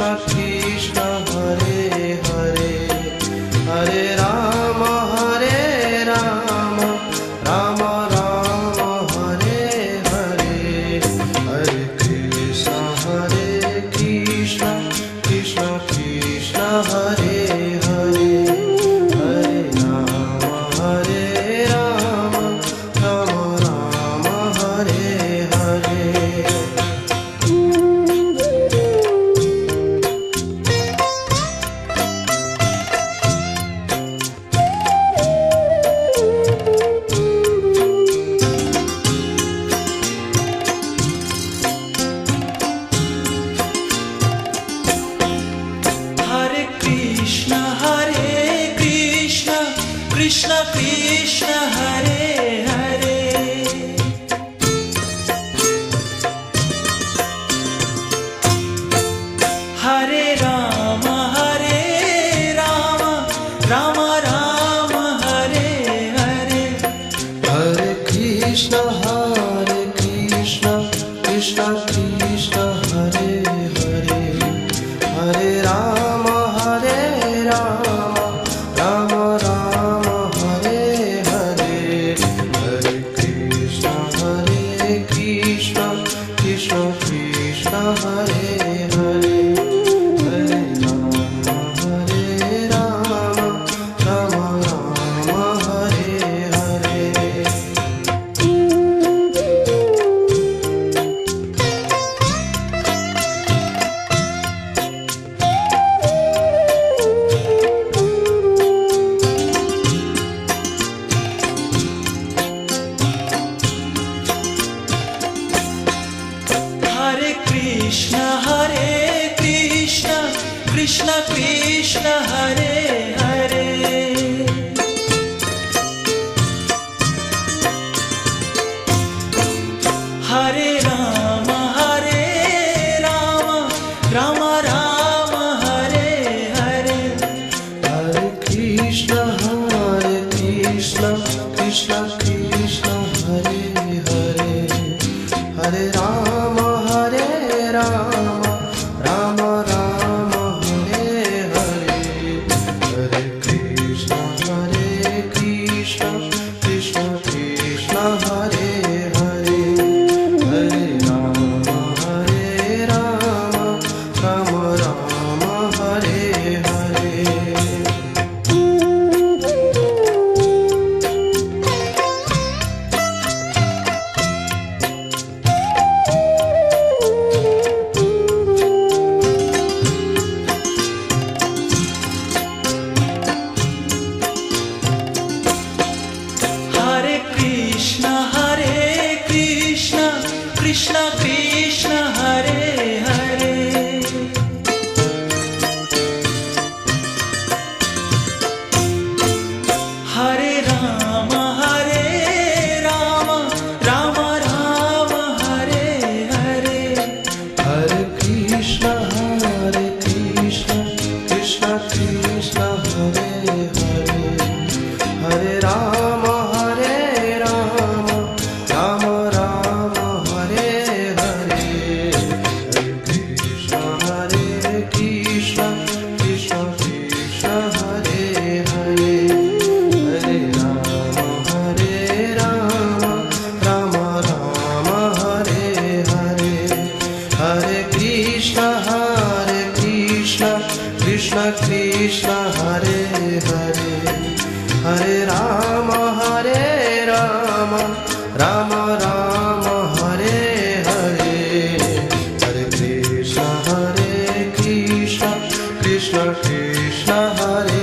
Krishna Hare Hare Hare Ram Ram Ram Hare Hare Hare Krishna Krishna Krishna Hare Hare Hare Ram Ram Ram Hare Hare. Krishna Krishna Hare Hare Hare Ram Ram Ram Hare Hare Hare Krishna Krishna Krishna Hare Hare Hare Ram Ram Ram Hare Hare Hare Krishna Krishna Krishna Hare Hare Hare Ram Ram Hare Hare. Hare Krishna Krishna Krishna Hare Hare Hare Ram Ram Hare Hare Hare Krishna Krishna Krishna Hare Hare Hare Ram Ram Hare Hare Hare Krishna Krishna Krishna Hare Hare Hare Ram Ram Hare Hare. Hare Krishna Krishna Krishna Hare Hare Hare Ram Ram Hare Hare Hare Krishna Krishna Krishna Hare Hare Hare Ram Ram Hare Hare Hare Krishna Krishna Krishna Hare Hare Hare Ram Ram Hare Hare Hare Krishna Krishna Krishna Hare Hare Hare Ram Ram Hare Hare Hare Krishna Krishna Krishna Hare